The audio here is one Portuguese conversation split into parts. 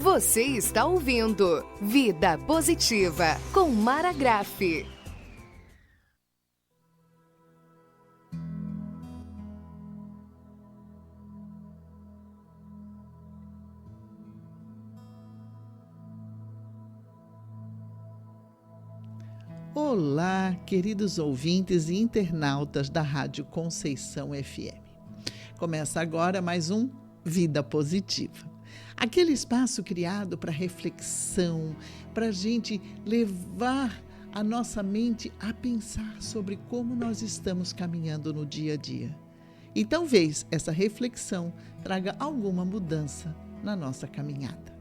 Você está ouvindo Vida Positiva com Mara Graff. Olá, queridos ouvintes e internautas da Rádio Conceição FM. Começa agora mais um Vida Positiva. Aquele espaço criado para reflexão, para a gente levar a nossa mente a pensar sobre como nós estamos caminhando no dia a dia. E talvez essa reflexão traga alguma mudança na nossa caminhada.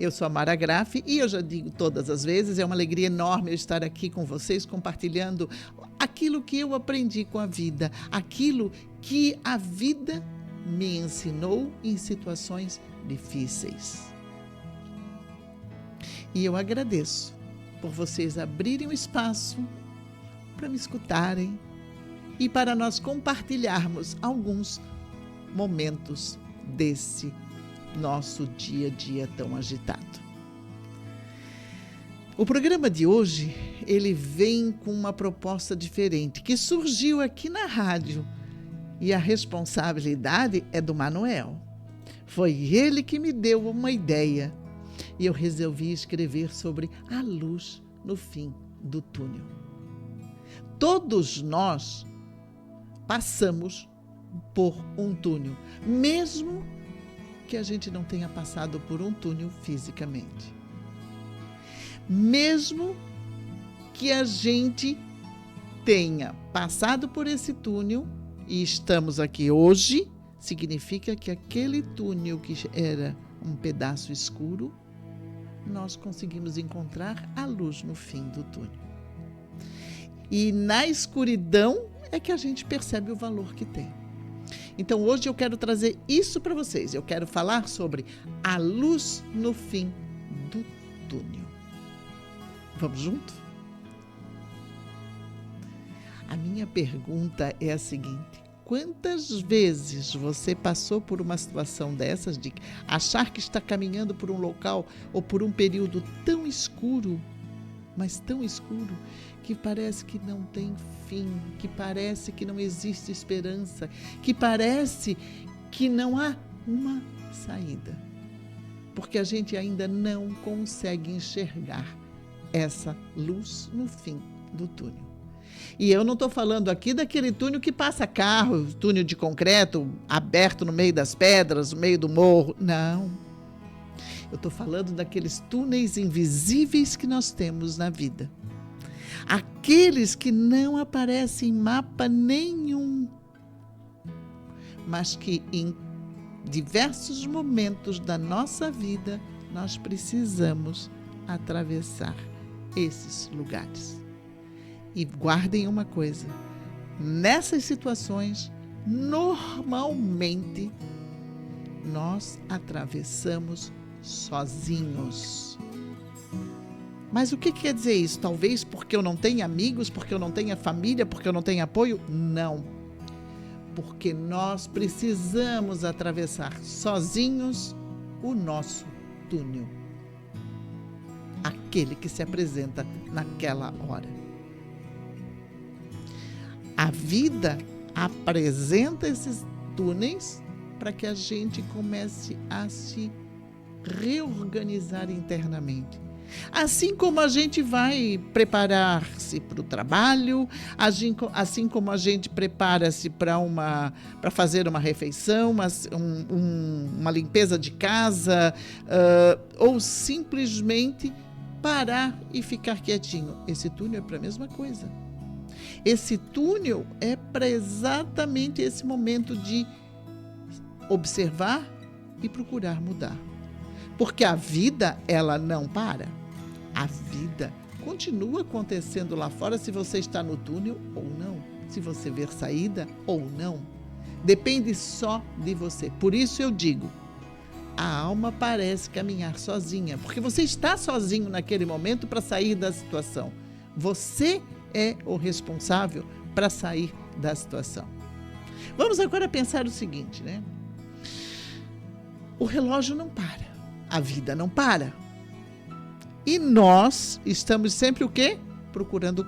Eu sou a Mara Graff e eu já digo todas as vezes, é uma alegria enorme eu estar aqui com vocês compartilhando aquilo que eu aprendi com a vida, aquilo que a vida me ensinou em situações difíceis. E eu agradeço por vocês abrirem o espaço para me escutarem e para nós compartilharmos alguns momentos desse nosso dia a dia tão agitado. O programa de hoje, ele vem com uma proposta diferente, que surgiu aqui na rádio, e a responsabilidade é do Manuel. Foi ele que me deu uma ideia, e eu resolvi escrever sobre a luz no fim do túnel. Todos nós passamos por um túnel, mesmo que a gente não tenha passado por um túnel fisicamente. Mesmo que a gente tenha passado por esse túnel e estamos aqui hoje, significa que aquele túnel que era um pedaço escuro, nós conseguimos encontrar a luz no fim do túnel. E na escuridão é que a gente percebe o valor que tem. Então hoje eu quero trazer isso para vocês. Eu quero falar sobre a luz no fim do túnel. Vamos junto? A minha pergunta é a seguinte: quantas vezes você passou por uma situação dessas de achar que está caminhando por um local ou por um período tão escuro, mas tão escuro, que parece que não tem fim, que parece que não existe esperança, que parece que não há uma saída, porque a gente ainda não consegue enxergar essa luz no fim do túnel. E eu não estou falando aqui daquele túnel que passa carro, túnel de concreto aberto no meio das pedras, no meio do morro. Não. Eu estou falando daqueles túneis invisíveis que nós temos na vida. Aqueles que não aparecem em mapa nenhum, mas que em diversos momentos da nossa vida nós precisamos atravessar esses lugares. E guardem uma coisa: nessas situações, normalmente, nós atravessamos sozinhos. Mas o que quer dizer isso? Talvez porque eu não tenha amigos, porque eu não tenha família, porque eu não tenha apoio? Não. Porque nós precisamos atravessar sozinhos o nosso túnel. Aquele que se apresenta naquela hora. A vida apresenta esses túneis para que a gente comece a se reorganizar internamente. Assim como a gente vai preparar-se para o trabalho, assim como a gente prepara-se para fazer uma refeição, uma limpeza de casa, ou simplesmente parar e ficar quietinho. Esse túnel é para a mesma coisa. Esse túnel é para exatamente esse momento de observar e procurar mudar. Porque a vida, ela não para. A vida continua acontecendo lá fora se você está no túnel ou não. Se você ver saída ou não. Depende só de você. Por isso eu digo, a alma parece caminhar sozinha. Porque você está sozinho naquele momento para sair da situação. Você é o responsável para sair da situação. Vamos agora pensar o seguinte, né? O relógio não para. A vida não para. E nós estamos sempre o quê? Procurando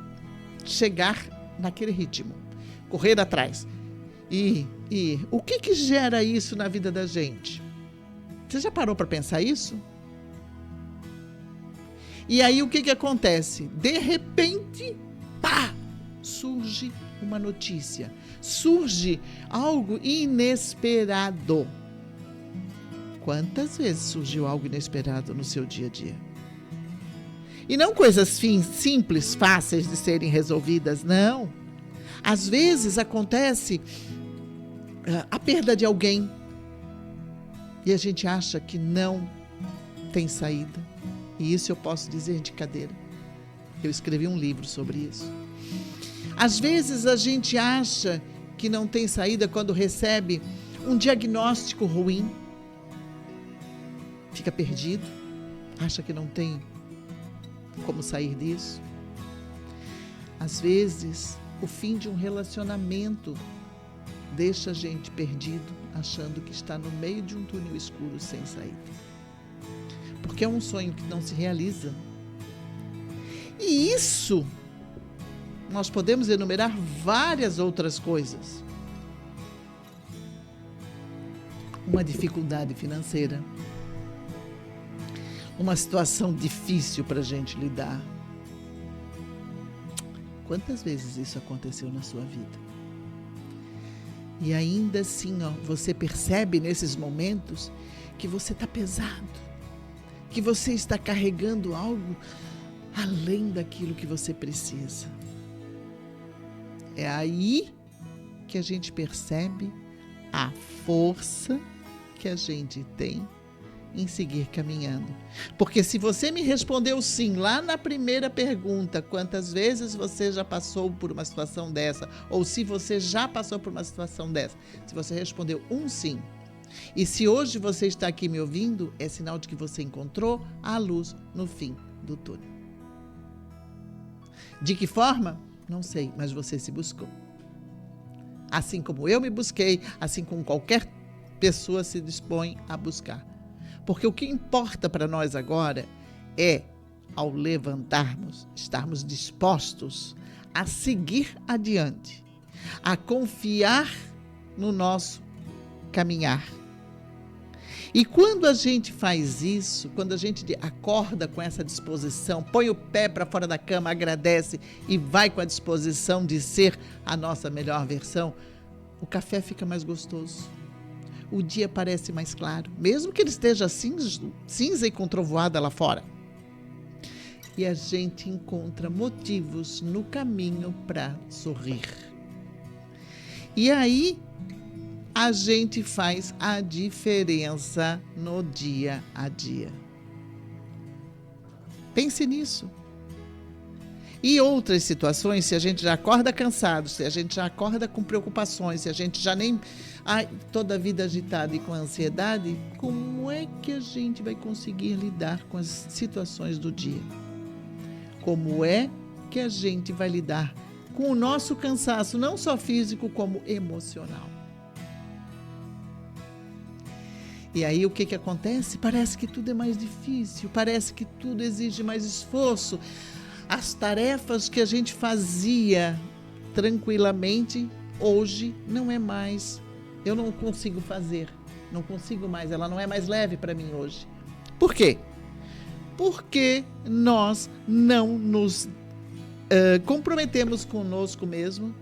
chegar naquele ritmo, correr atrás. E o que gera isso na vida da gente? Você já parou para pensar isso? E aí o que acontece? De repente, pá, surge uma notícia, surge algo inesperado. Quantas vezes surgiu algo inesperado no seu dia a dia? E não coisas simples, fáceis de serem resolvidas, não. Às vezes acontece a perda de alguém e a gente acha que não tem saída. E isso eu posso dizer de cadeira. Eu escrevi um livro sobre isso. Às vezes a gente acha que não tem saída quando recebe um diagnóstico ruim. Fica perdido, acha que não tem como sair disso. Às vezes, o fim de um relacionamento deixa a gente perdido, achando que está no meio de um túnel escuro sem saída. Porque é um sonho que não se realiza. E isso, nós podemos enumerar várias outras coisas. Uma dificuldade financeira. Uma situação difícil para a gente lidar. Quantas vezes isso aconteceu na sua vida? E ainda assim, você percebe nesses momentos que você está pesado, que você está carregando algo além daquilo que você precisa. É aí que a gente percebe a força que a gente tem em seguir caminhando. Porque se você me respondeu sim lá na primeira pergunta, quantas vezes você já passou por uma situação dessa, ou se você já passou por uma situação dessa, se você respondeu um sim, e se hoje você está aqui me ouvindo, é sinal de que você encontrou a luz no fim do túnel. De que forma? Não sei, mas você se buscou. Assim como eu me busquei, assim como qualquer pessoa se dispõe a buscar. Porque o que importa para nós agora é, ao levantarmos, estarmos dispostos a seguir adiante, a confiar no nosso caminhar. E quando a gente faz isso, quando a gente acorda com essa disposição, põe o pé para fora da cama, agradece e vai com a disposição de ser a nossa melhor versão, o café fica mais gostoso. O dia parece mais claro, mesmo que ele esteja cinza e com trovoada lá fora. E a gente encontra motivos no caminho para sorrir. E aí, a gente faz a diferença no dia a dia. Pense nisso. E outras situações, se a gente já acorda cansado, se a gente já acorda com preocupações, se a gente já nem... toda a vida agitada e com ansiedade, como é que a gente vai conseguir lidar com as situações do dia? Como é que a gente vai lidar com o nosso cansaço, não só físico, como emocional? E aí o que acontece? Parece que tudo é mais difícil, parece que tudo exige mais esforço. As tarefas que a gente fazia tranquilamente, hoje não é mais. Eu não consigo fazer, não consigo mais, ela não é mais leve para mim hoje. Por quê? Porque nós não nos comprometemos conosco mesmo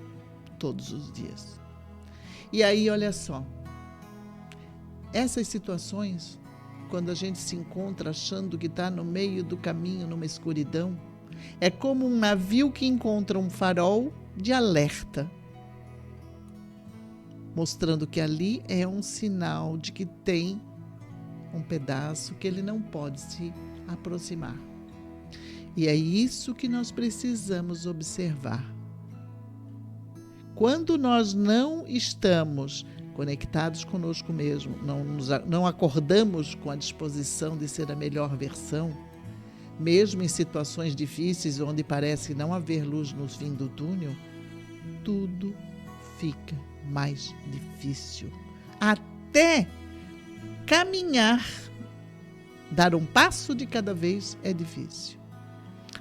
todos os dias. E aí, olha só, essas situações, quando a gente se encontra achando que está no meio do caminho, numa escuridão, é como um navio que encontra um farol de alerta, mostrando que ali é um sinal de que tem um pedaço que ele não pode se aproximar. E é isso que nós precisamos observar. Quando nós não estamos conectados conosco mesmo, não acordamos com a disposição de ser a melhor versão, mesmo em situações difíceis onde parece não haver luz no fim do túnel, tudo fica mais difícil. Até caminhar Dar um passo de cada vez é difícil.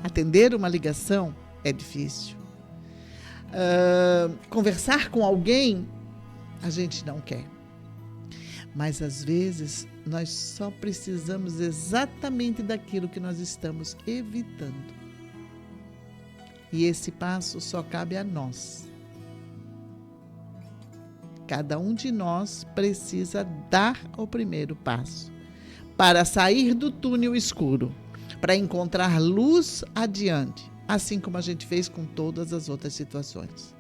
Atender uma ligação é difícil. Conversar com alguém, a gente não quer. Mas, às vezes, nós só precisamos exatamente daquilo que nós estamos evitando. E esse passo só cabe a nós. Cada um de nós precisa dar o primeiro passo para sair do túnel escuro, para encontrar luz adiante, assim como a gente fez com todas as outras situações.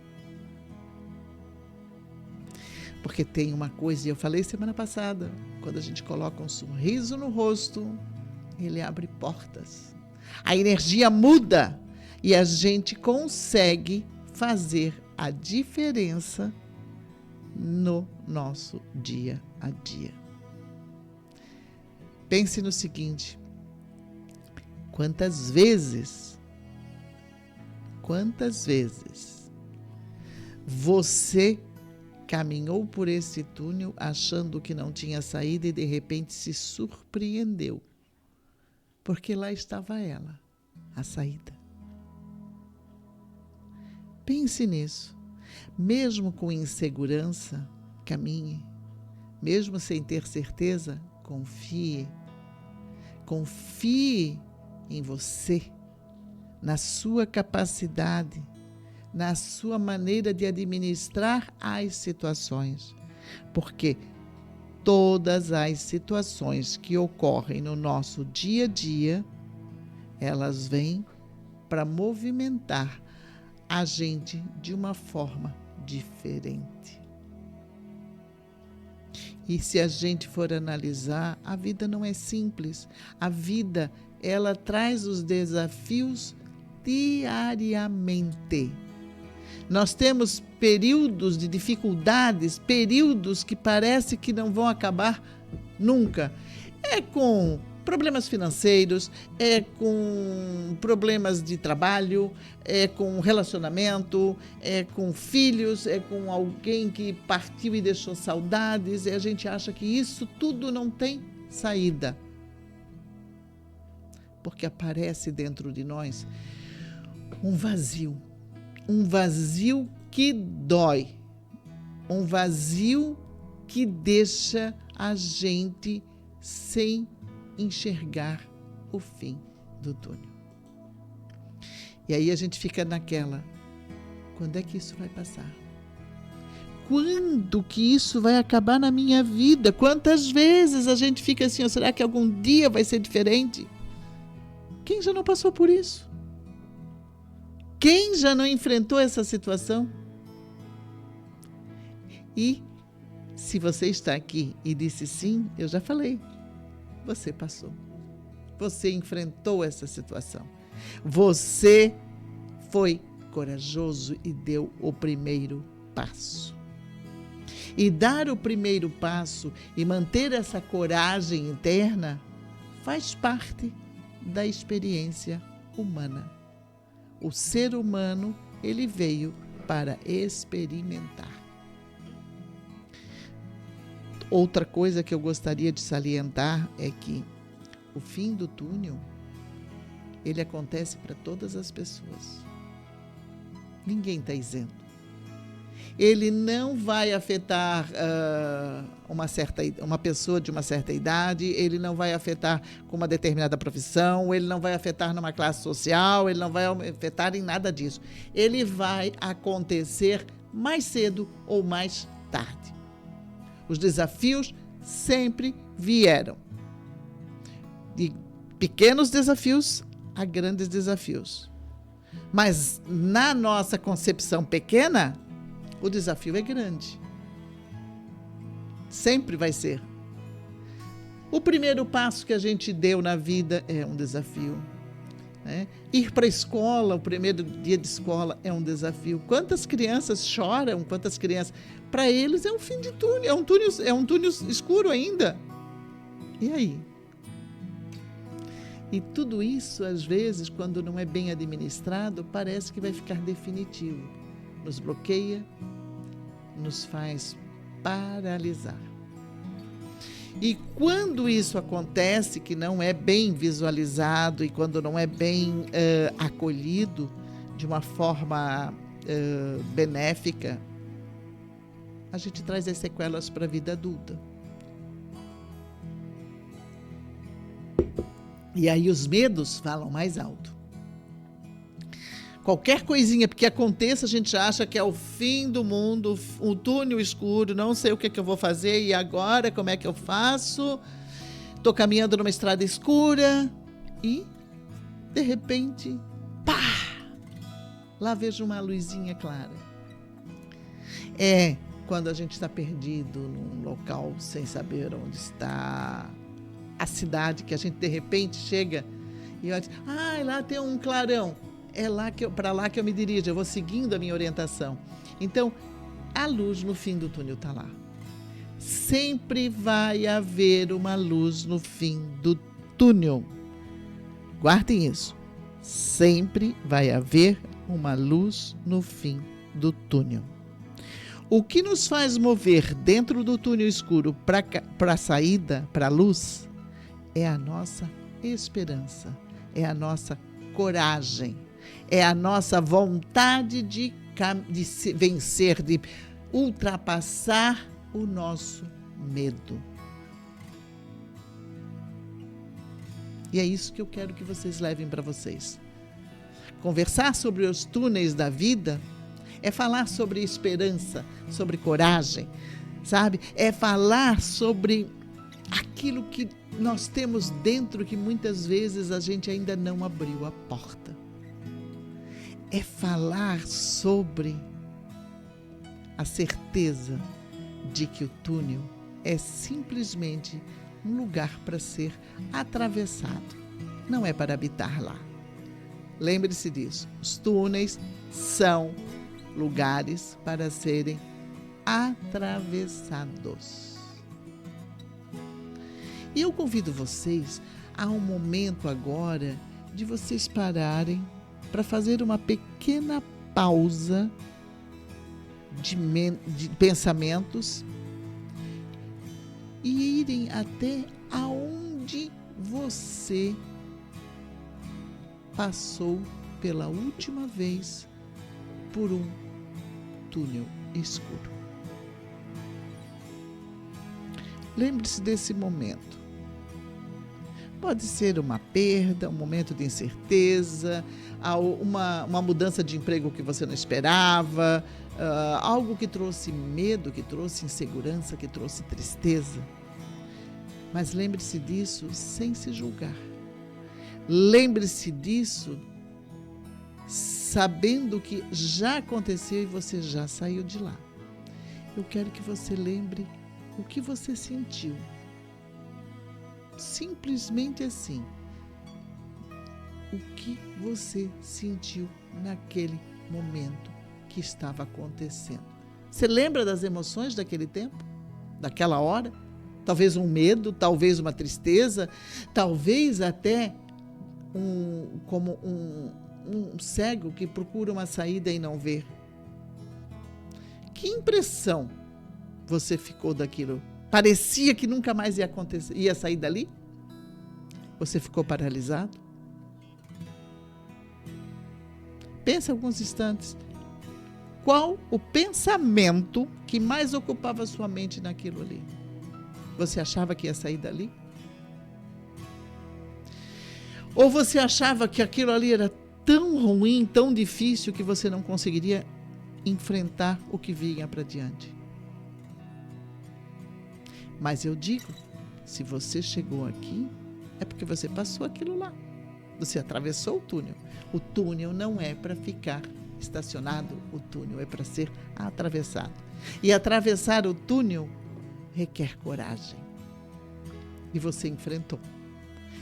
Porque tem uma coisa, e eu falei semana passada, quando a gente coloca um sorriso no rosto, ele abre portas. A energia muda e a gente consegue fazer a diferença no nosso dia a dia. Pense no seguinte: quantas vezes você caminhou por esse túnel achando que não tinha saída e de repente se surpreendeu, porque lá estava ela, a saída. Pense nisso. Mesmo com insegurança, caminhe. Mesmo sem ter certeza, confie. Confie em você, na sua capacidade, na sua maneira de administrar as situações. Porque todas as situações que ocorrem no nosso dia a dia, elas vêm para movimentar a gente de uma forma diferente. E se a gente for analisar, a vida não é simples. A vida, ela traz os desafios diariamente. Nós temos períodos de dificuldades, períodos que parece que não vão acabar nunca. É com problemas financeiros, é com problemas de trabalho, é com relacionamento, é com filhos, é com alguém que partiu e deixou saudades, e a gente acha que isso tudo não tem saída. Porque aparece dentro de nós um vazio que dói, um vazio que deixa a gente sem enxergar o fim do túnel. E aí a gente fica naquela: quando é que isso vai passar? Quando que isso vai acabar na minha vida? Quantas vezes a gente fica assim: será que algum dia vai ser diferente? Quem já não passou por isso? Quem já não enfrentou essa situação? E se você está aqui e disse sim, eu já falei. Você passou. Você enfrentou essa situação. Você foi corajoso e deu o primeiro passo. E dar o primeiro passo e manter essa coragem interna faz parte da experiência humana. O ser humano, ele veio para experimentar. Outra coisa que eu gostaria de salientar é que o fim do túnel, ele acontece para todas as pessoas. Ninguém está isento. Ele não vai afetar uma pessoa de uma certa idade, ele não vai afetar com uma determinada profissão, ele não vai afetar numa classe social, ele não vai afetar em nada disso. Ele vai acontecer mais cedo ou mais tarde. Os desafios sempre vieram. De pequenos desafios a grandes desafios. Mas na nossa concepção pequena, o desafio é grande. Sempre vai ser. O primeiro passo que a gente deu na vida é um desafio. Né? Ir para a escola, o primeiro dia de escola é um desafio. Quantas crianças choram, quantas crianças... Para eles é um fim de túnel, é um túnel escuro ainda. E aí? E tudo isso, às vezes, quando não é bem administrado, parece que vai ficar definitivo. Nos bloqueia, nos faz paralisar. E quando isso acontece, que não é bem visualizado e quando não é bem acolhido de uma forma benéfica, a gente traz as sequelas para a vida adulta. E aí os medos falam mais alto. Qualquer coisinha que aconteça, a gente acha que é o fim do mundo, um túnel escuro, não sei o que eu vou fazer, e agora como é que eu faço? Estou caminhando numa estrada escura e, de repente, pá! Lá vejo uma luzinha clara. É quando a gente está perdido num local sem saber onde está a cidade, que a gente de repente chega e olha, lá tem um clarão. É para lá que eu me dirijo, eu vou seguindo a minha orientação. Então, a luz no fim do túnel está lá. Sempre vai haver uma luz no fim do túnel. Guardem isso. Sempre vai haver uma luz no fim do túnel. O que nos faz mover dentro do túnel escuro para a saída, para a luz, é a nossa esperança, é a nossa coragem, é a nossa vontade de vencer, de ultrapassar o nosso medo. E é isso que eu quero que vocês levem para vocês. Conversar sobre os túneis da vida é falar sobre esperança, sobre coragem, sabe? É falar sobre aquilo que nós temos dentro que muitas vezes a gente ainda não abriu a porta. É falar sobre a certeza de que o túnel é simplesmente um lugar para ser atravessado, não é para habitar lá. Lembre-se disso, os túneis são lugares para serem atravessados. E eu convido vocês a um momento agora de vocês pararem para fazer uma pequena pausa de pensamentos e irem até aonde você passou pela última vez por um túnel escuro. Lembre-se desse momento. Pode ser uma perda, um momento de incerteza, uma mudança de emprego que você não esperava, algo que trouxe medo, que trouxe insegurança, que trouxe tristeza. Mas lembre-se disso sem se julgar. Lembre-se disso sabendo que já aconteceu e você já saiu de lá. Eu quero que você lembre o que você sentiu. Simplesmente assim. O que você sentiu naquele momento que estava acontecendo? Você lembra das emoções daquele tempo? Daquela hora? Talvez um medo, talvez uma tristeza, talvez até como um cego que procura uma saída e não vê. Que impressão você ficou daquilo? Parecia que nunca mais ia acontecer, ia sair dali? Você ficou paralisado? Pense alguns instantes. Qual o pensamento que mais ocupava sua mente naquilo ali? Você achava que ia sair dali? Ou você achava que aquilo ali era tão ruim, tão difícil, que você não conseguiria enfrentar o que vinha para diante? Mas eu digo, se você chegou aqui, é porque você passou aquilo lá. Você atravessou o túnel. O túnel não é para ficar estacionado, o túnel é para ser atravessado. E atravessar o túnel requer coragem. E você enfrentou.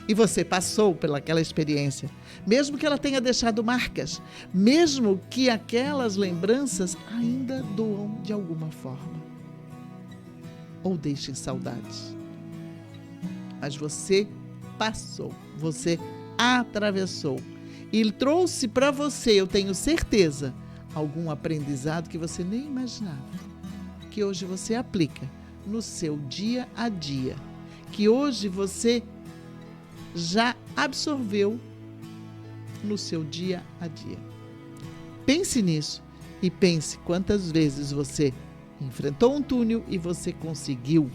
E você passou pelaquela experiência. Mesmo que ela tenha deixado marcas, mesmo que aquelas lembranças ainda doam de alguma forma. Ou deixem saudades. Mas você passou, você atravessou e trouxe para você, eu tenho certeza, algum aprendizado que você nem imaginava, que hoje você aplica no seu dia a dia. que hoje você já absorveu no seu dia a dia. Pense nisso e pense quantas vezes você enfrentou um túnel e você conseguiu.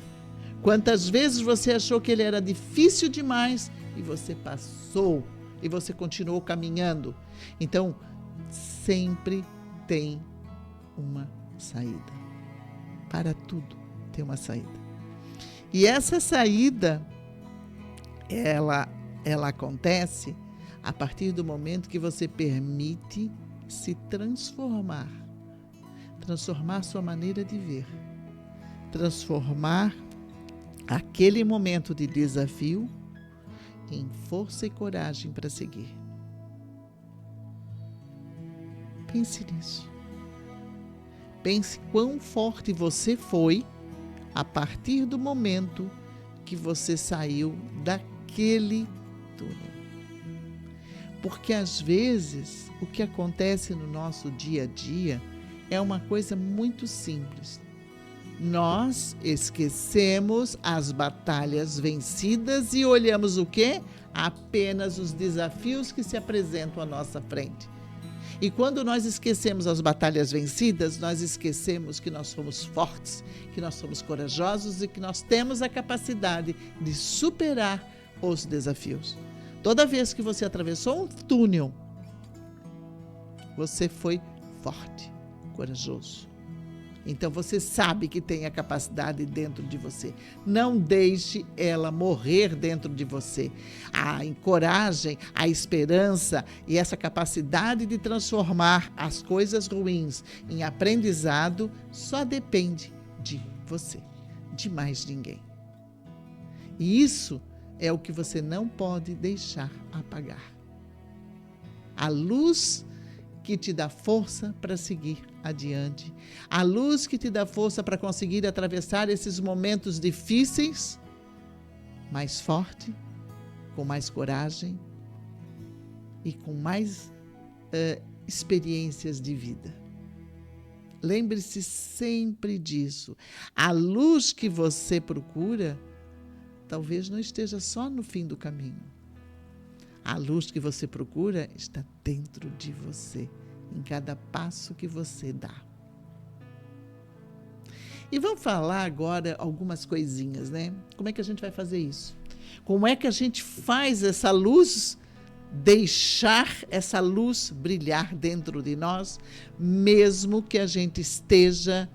Quantas vezes você achou que ele era difícil demais e você passou e você continuou caminhando. Então, sempre tem uma saída. Para tudo tem uma saída. E essa saída, ela acontece a partir do momento que você permite se transformar sua maneira de ver, transformar aquele momento de desafio em força e coragem para seguir. Pense nisso. Pense quão forte você foi a partir do momento que você saiu daquele túnel. Porque às vezes o que acontece no nosso dia a dia é uma coisa muito simples. Nós esquecemos as batalhas vencidas e olhamos o quê? Apenas os desafios que se apresentam à nossa frente. E quando nós esquecemos as batalhas vencidas, nós esquecemos que nós somos fortes, que nós somos corajosos e que nós temos a capacidade de superar os desafios. Toda vez que você atravessou um túnel, você foi forte, corajoso. Então você sabe que tem a capacidade dentro de você. Não deixe ela morrer dentro de você. A coragem, a esperança e essa capacidade de transformar as coisas ruins em aprendizado só depende de você, de mais ninguém. E isso é o que você não pode deixar apagar. A luz que te dá força para seguir adiante, a luz que te dá força para conseguir atravessar esses momentos difíceis, mais forte, com mais coragem e com mais experiências de vida. Lembre-se sempre disso. A luz que você procura talvez não esteja só no fim do caminho. A luz que você procura está dentro de você, em cada passo que você dá. E vamos falar agora algumas coisinhas, né? Como é que a gente vai fazer isso? Como é que a gente faz essa luz, deixar essa luz brilhar dentro de nós, mesmo que a gente esteja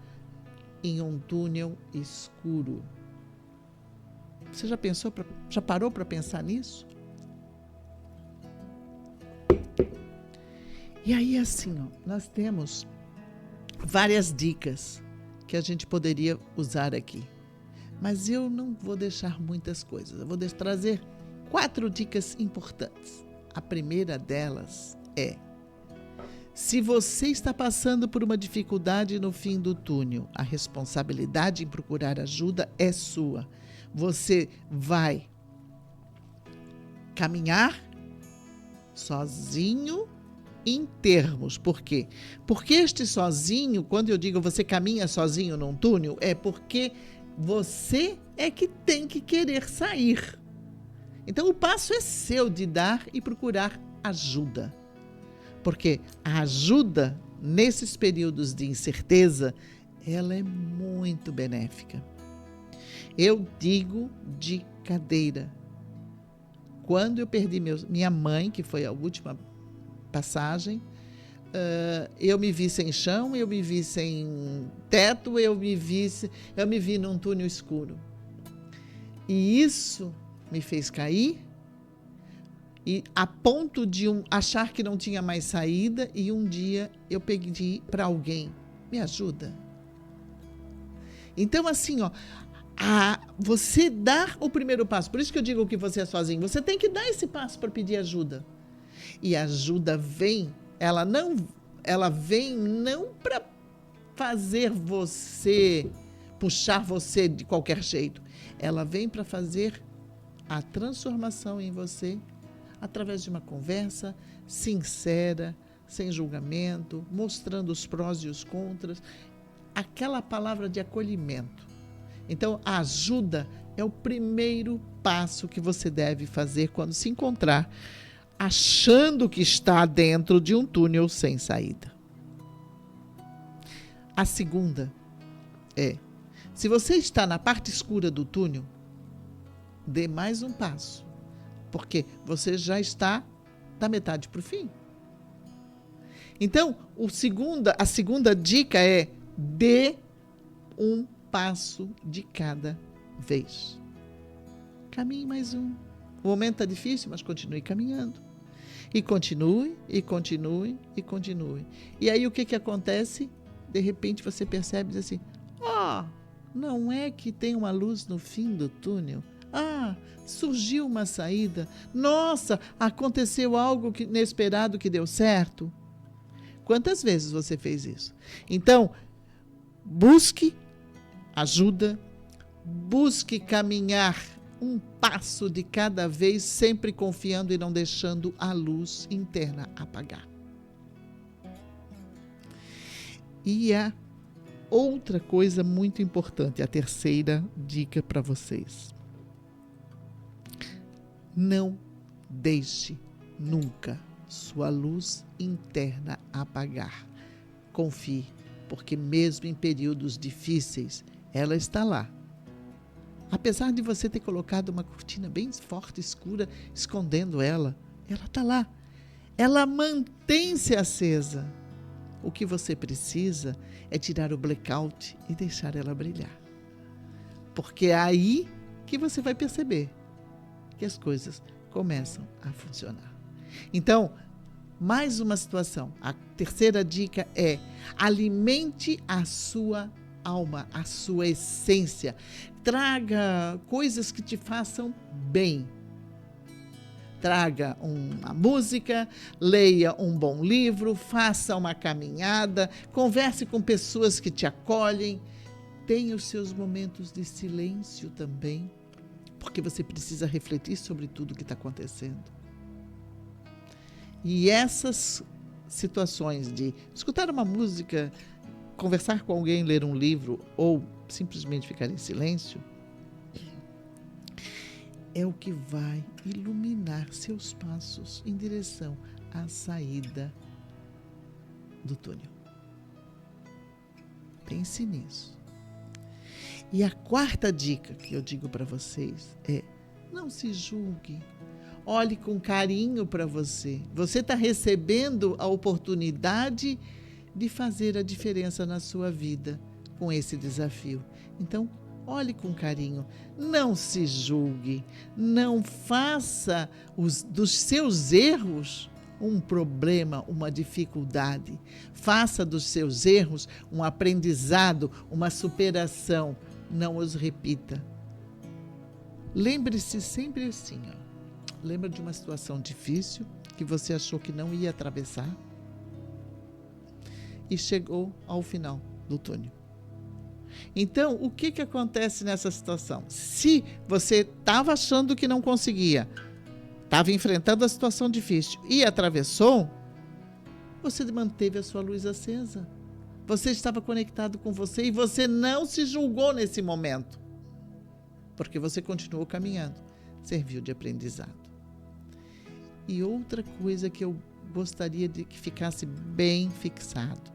em um túnel escuro? Você já parou para pensar nisso? E aí, assim, nós temos várias dicas que a gente poderia usar aqui. Mas eu não vou deixar muitas coisas. Eu vou trazer 4 dicas importantes. A primeira delas é: se você está passando por uma dificuldade no fim do túnel, a responsabilidade em procurar ajuda é sua. Você vai caminhar sozinho em termos. Por quê? Porque este sozinho, quando eu digo você caminha sozinho num túnel, é porque você é que tem que querer sair. Então o passo é seu de dar e procurar ajuda. Porque a ajuda nesses períodos de incerteza, ela é muito benéfica. Eu digo de cadeira. Quando eu perdi minha mãe, que foi a última passagem, eu me vi sem chão, eu me vi sem teto, eu me vi num túnel escuro. E isso me fez cair, e a ponto de achar que não tinha mais saída, e um dia eu pedi para alguém: me ajuda. Então, assim, você dar o primeiro passo. Por isso que eu digo que você é sozinho. Você tem que dar esse passo para pedir ajuda. E a ajuda vem, ela vem não para fazer você, puxar você de qualquer jeito. Ela vem para fazer a transformação em você através de uma conversa sincera, sem julgamento, mostrando os prós e os contras, aquela palavra de acolhimento. Então, a ajuda, É o primeiro passo que você deve fazer quando se encontrar achando que está dentro de um túnel sem saída. A segunda é, se você está na parte escura do túnel, dê mais um passo, porque você já está da metade para o fim. Então, a segunda dica é, dê um passo de cada vez. Caminhe mais um. O momento está difícil, mas continue caminhando. E continue, e continue, e continue. E aí o que acontece? De repente você percebe diz assim, não é que tem uma luz no fim do túnel? Surgiu uma saída. Nossa, aconteceu algo inesperado que deu certo. Quantas vezes você fez isso? Então, busque ajuda, busque caminhar um passo de cada vez, sempre confiando e não deixando a luz interna apagar. E a outra coisa muito importante, a terceira dica para vocês. Não deixe nunca sua luz interna apagar. Confie, porque mesmo em períodos difíceis, ela está lá. Apesar de você ter colocado uma cortina bem forte, escura, escondendo ela está lá. Ela mantém-se acesa. O que você precisa é tirar o blackout e deixar ela brilhar. Porque é aí que você vai perceber que as coisas começam a funcionar. Então, mais uma situação. A terceira dica é: alimente a sua alma, a sua essência. Traga coisas que te façam bem. Traga uma música, leia um bom livro, faça uma caminhada, converse com pessoas que te acolhem. Tenha os seus momentos de silêncio também, porque você precisa refletir sobre tudo o que está acontecendo. E essas situações de escutar uma música, conversar com alguém, ler um livro ou simplesmente ficar em silêncio, é o que vai iluminar seus passos em direção à saída do túnel. Pense nisso. E a quarta dica que eu digo para vocês é: não se julgue. Olhe com carinho para você. Você está recebendo a oportunidade de fazer a diferença na sua vida com esse desafio. Então, olhe com carinho. Não se julgue. Não faça dos seus erros um problema, uma dificuldade. Faça dos seus erros um aprendizado, uma superação. Não os repita. Lembre-se sempre assim, Lembra de uma situação difícil que você achou que não ia atravessar e chegou ao final do túnel. Então, o que acontece nessa situação? Se você estava achando que não conseguia, estava enfrentando a situação difícil e atravessou, você manteve a sua luz acesa. Você estava conectado com você e você não se julgou nesse momento, porque você continuou caminhando, serviu de aprendizado. E outra coisa que eu gostaria de que ficasse bem fixado: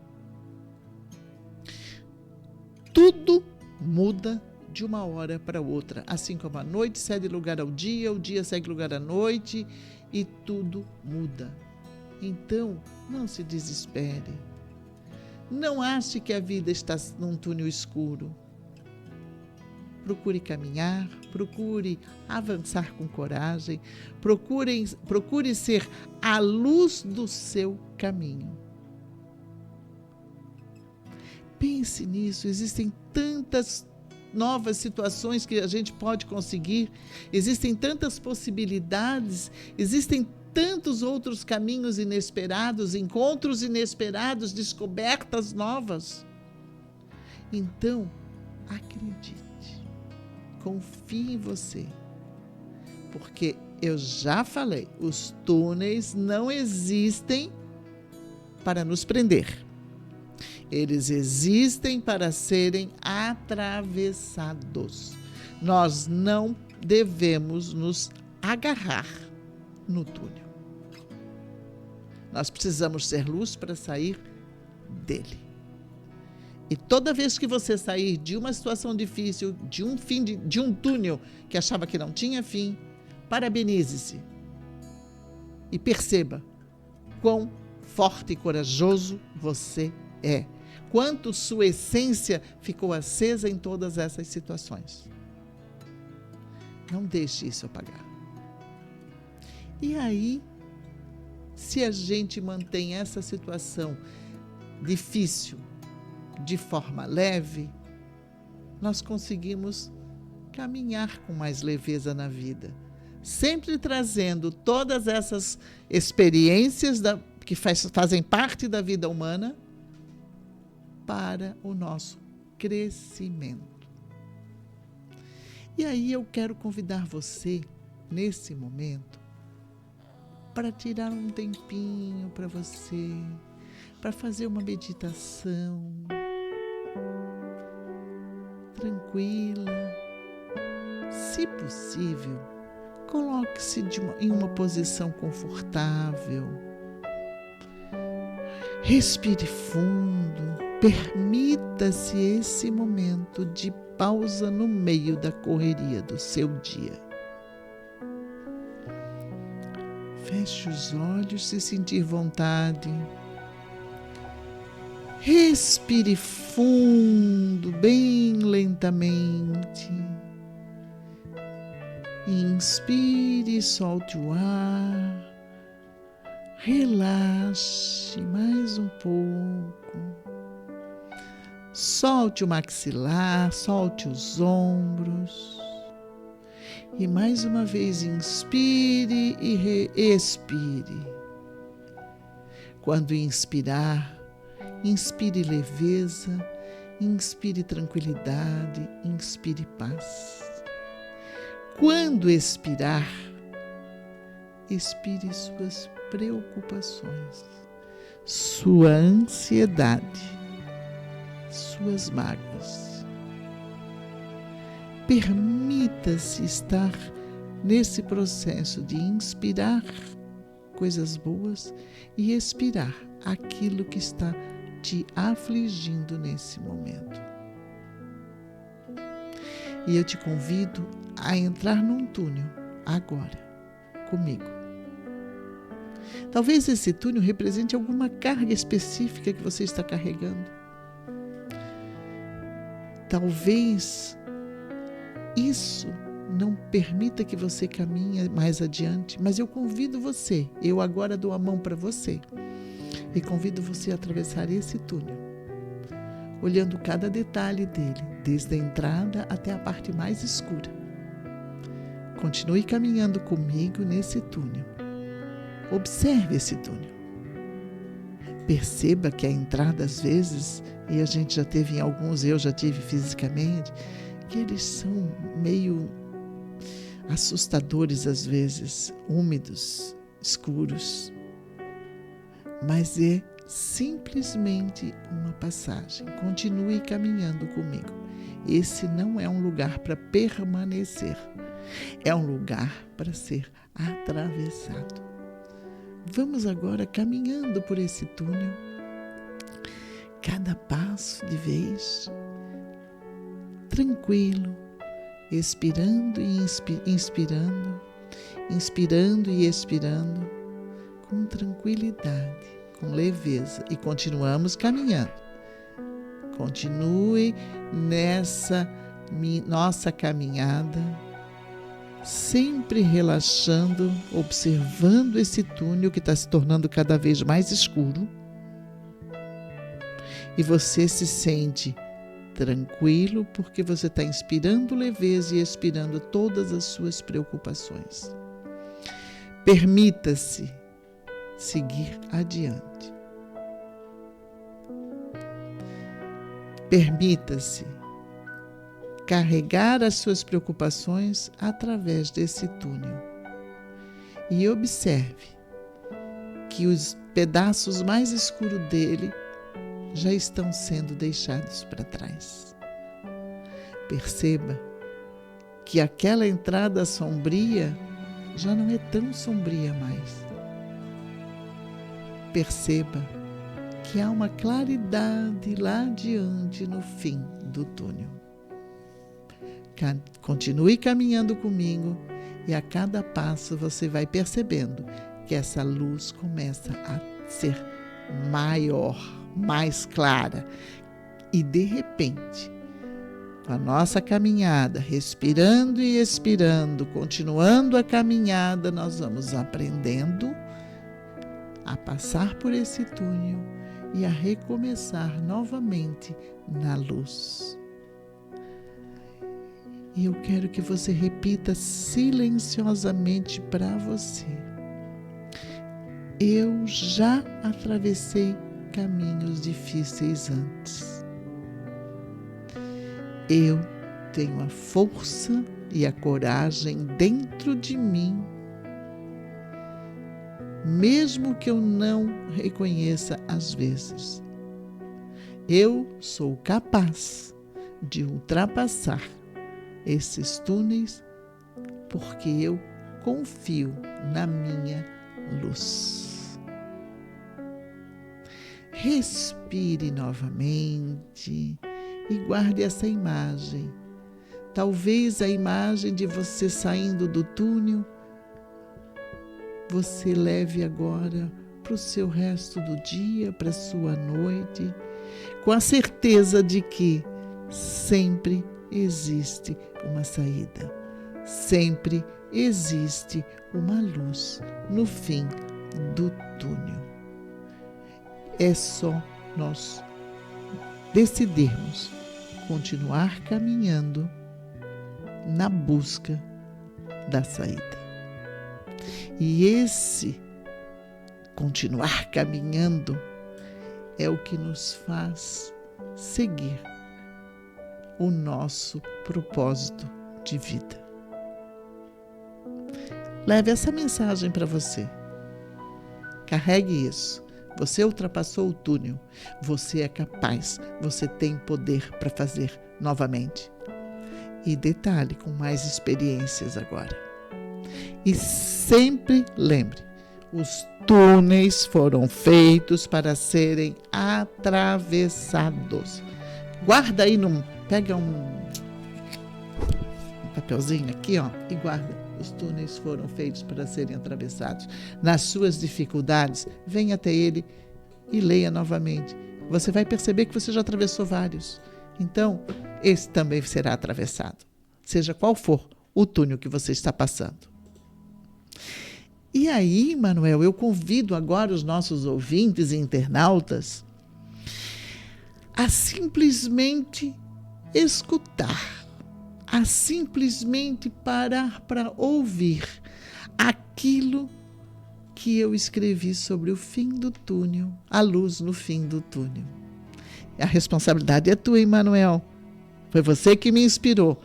tudo muda de uma hora para outra, assim como a noite cede lugar ao dia, o dia segue lugar à noite e tudo muda. Então, não se desespere. Não ache que a vida está num túnel escuro. Procure caminhar, procure avançar com coragem, procure ser a luz do seu caminho. Pense nisso, existem tantas novas situações que a gente pode conseguir, existem tantas possibilidades, existem tantos outros caminhos inesperados, encontros inesperados, descobertas novas. Então, acredite. Confie em você, porque eu já falei, os túneis não existem para nos prender. Eles existem para serem atravessados. Nós não devemos nos agarrar no túnel. Nós precisamos ser luz para sair dele. E toda vez que você sair de uma situação difícil, de um fim de um túnel que achava que não tinha fim, parabenize-se e perceba quão forte e corajoso você é. Quanto sua essência ficou acesa em todas essas situações. Não deixe isso apagar. E aí, se a gente mantém essa situação difícil de forma leve, nós conseguimos caminhar com mais leveza na vida, sempre trazendo todas essas experiências que fazem parte da vida humana para o nosso crescimento. E aí eu quero convidar você, nesse momento, para tirar um tempinho para você, para fazer uma meditação tranquila. Se possível, coloque-se em uma posição confortável. Respire fundo, permita-se esse momento de pausa no meio da correria do seu dia. Feche os olhos se sentir vontade. Respire fundo, bem lentamente. Inspire e solte o ar. Relaxe mais um pouco. Solte o maxilar, solte os ombros. E mais uma vez inspire e expire. Quando inspirar, inspire leveza, inspire tranquilidade, inspire paz. Quando expirar, expire suas preocupações, sua ansiedade, suas mágoas. Permita-se estar nesse processo de inspirar coisas boas e expirar aquilo que está te afligindo nesse momento. E eu te convido a entrar num túnel agora, comigo. Talvez esse túnel represente alguma carga específica que você está carregando. Talvez isso não permita que você caminhe mais adiante, mas eu convido você, eu agora dou a mão para você e convido você a atravessar esse túnel, olhando cada detalhe dele, desde a entrada até a parte mais escura. Continue caminhando comigo nesse túnel. Observe esse túnel. Perceba que a entrada, às vezes, e a gente já teve em alguns, eu já tive fisicamente, que eles são meio assustadores às vezes, úmidos, escuros. Mas é simplesmente uma passagem. Continue caminhando comigo. Esse não é um lugar para permanecer. É um lugar para ser atravessado. Vamos agora caminhando por esse túnel, cada passo de vez, tranquilo, expirando e inspirando, inspirando e expirando, com tranquilidade, com leveza. E continuamos caminhando. Continue nessa nossa caminhada, sempre relaxando, observando esse túnel que está se tornando cada vez mais escuro. E você se sente tranquilo porque você está inspirando leveza e expirando todas as suas preocupações. Permita-se seguir adiante. Permita-se carregar as suas preocupações através desse túnel. E observe que os pedaços mais escuros dele já estão sendo deixados para trás. Perceba que aquela entrada sombria já não é tão sombria mais. Perceba que há uma claridade lá adiante no fim do túnel. Continue caminhando comigo e a cada passo você vai percebendo que essa luz começa a ser maior, mais clara. E de repente, com a nossa caminhada, respirando e expirando, continuando a caminhada, nós vamos aprendendo a passar por esse túnel e a recomeçar novamente na luz. E eu quero que você repita silenciosamente para você: eu já atravessei caminhos difíceis antes. Eu tenho a força e a coragem dentro de mim, mesmo que eu não reconheça às vezes. Eu sou capaz de ultrapassar esses túneis porque eu confio na minha luz. Respire novamente e guarde essa imagem. Talvez a imagem de você saindo do túnel você leve agora para o seu resto do dia, para a sua noite, com a certeza de que sempre existe uma saída, sempre existe uma luz no fim do túnel. É só nós decidirmos continuar caminhando na busca da saída. E esse continuar caminhando é o que nos faz seguir o nosso propósito de vida. Leve essa mensagem para você. Carregue isso. Você ultrapassou o túnel. Você é capaz. Você tem poder para fazer novamente. E detalhe, com mais experiências agora. E sempre lembre, os túneis foram feitos para serem atravessados. Guarda aí, pega um papelzinho aqui, ó, e guarda. Os túneis foram feitos para serem atravessados. Nas suas dificuldades, venha até ele e leia novamente. Você vai perceber que você já atravessou vários. Então, esse também será atravessado. Seja qual for o túnel que você está passando. E aí, Manuel, eu convido agora os nossos ouvintes e internautas a simplesmente escutar, a simplesmente parar para ouvir aquilo que eu escrevi sobre o fim do túnel, a luz no fim do túnel. A responsabilidade é tua, hein, Manuel? Foi você que me inspirou.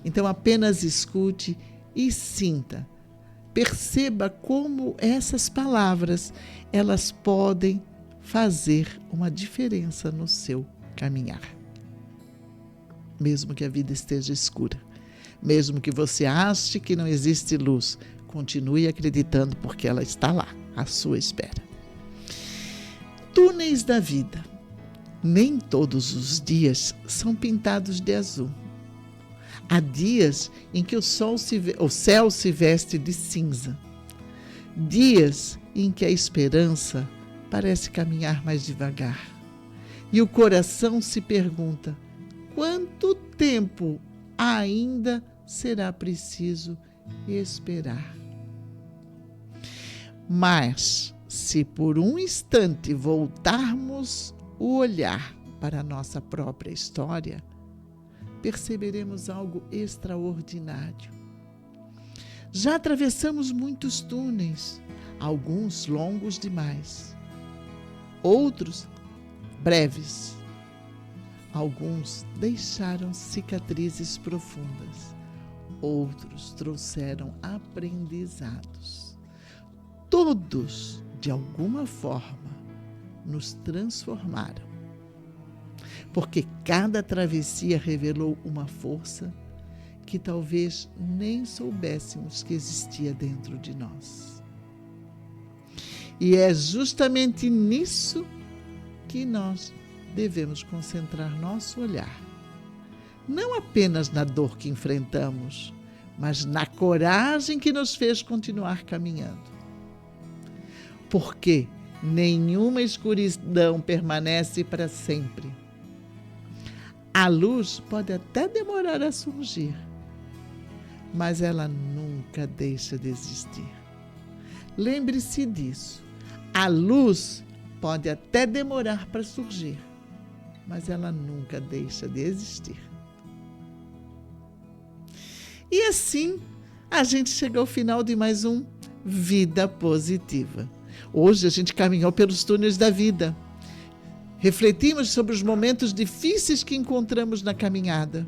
Então apenas escute e sinta. Perceba como essas palavras, elas podem fazer uma diferença no seu caminhar. Mesmo que a vida esteja escura, mesmo que você ache que não existe luz, continue acreditando porque ela está lá, à sua espera. Túneis da vida. Nem todos os dias são pintados de azul. Há dias em que o céu se veste de cinza. Dias em que a esperança parece caminhar mais devagar. E o coração se pergunta: quanto tempo ainda será preciso esperar? Mas, se por um instante voltarmos o olhar para a nossa própria história, perceberemos algo extraordinário. Já atravessamos muitos túneis, alguns longos demais, outros breves. Alguns deixaram cicatrizes profundas, outros trouxeram aprendizados. Todos, de alguma forma, nos transformaram. Porque cada travessia revelou uma força que talvez nem soubéssemos que existia dentro de nós. E é justamente nisso que nós devemos concentrar nosso olhar. Não apenas na dor que enfrentamos, mas na coragem que nos fez continuar caminhando. Porque nenhuma escuridão permanece para sempre. A luz pode até demorar a surgir, mas ela nunca deixa de existir. Lembre-se disso. A luz pode até demorar para surgir, mas ela nunca deixa de existir. E assim, a gente chegou ao final de mais um Vida Positiva. Hoje a gente caminhou pelos túneis da vida. Refletimos sobre os momentos difíceis que encontramos na caminhada.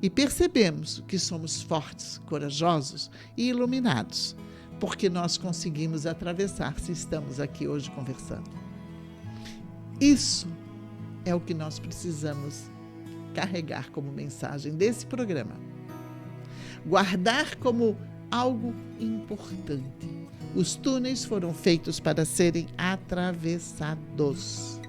E percebemos que somos fortes, corajosos e iluminados, porque nós conseguimos atravessar se estamos aqui hoje conversando. Isso é o que nós precisamos carregar como mensagem desse programa. Guardar como algo importante. Os túneis foram feitos para serem atravessados.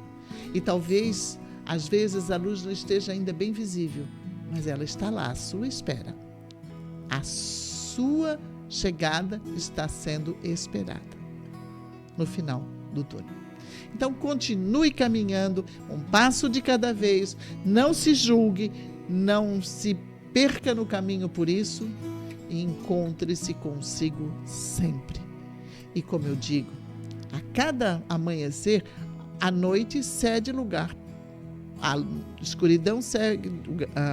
E talvez, às vezes, a luz não esteja ainda bem visível, mas ela está lá, à sua espera. A sua chegada está sendo esperada no final do túnel. Então, continue caminhando, um passo de cada vez, não se julgue, não se perca no caminho por isso e encontre-se consigo sempre. E como eu digo, a cada amanhecer, a noite cede lugar, a escuridão cede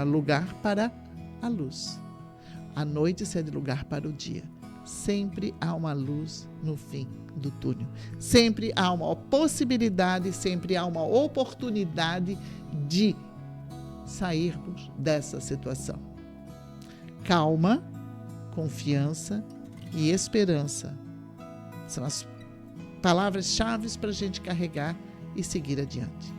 lugar para a luz. A noite cede lugar para o dia. Sempre há uma luz no fim do túnel. Sempre há uma possibilidade, sempre há uma oportunidade de sairmos dessa situação. Calma, confiança e esperança são as palavras-chave para a gente carregar e seguir adiante.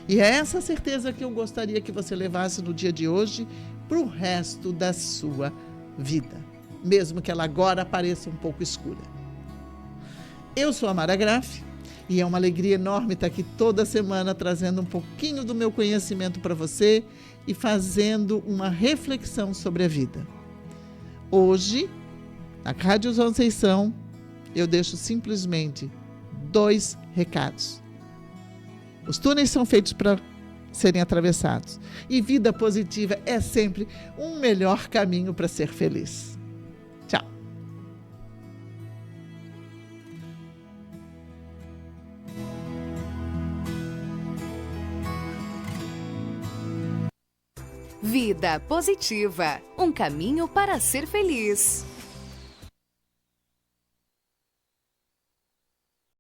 E é essa certeza que eu gostaria que você levasse no dia de hoje para o resto da sua vida, mesmo que ela agora pareça um pouco escura. Eu sou a Mara Graff e é uma alegria enorme estar aqui toda semana trazendo um pouquinho do meu conhecimento para você e fazendo uma reflexão sobre a vida. Hoje, na Rádio Conceição, eu deixo simplesmente 2 recados. Os túneis são feitos para serem atravessados. E vida positiva é sempre um melhor caminho para ser feliz. Tchau. Vida Positiva, um caminho para ser feliz.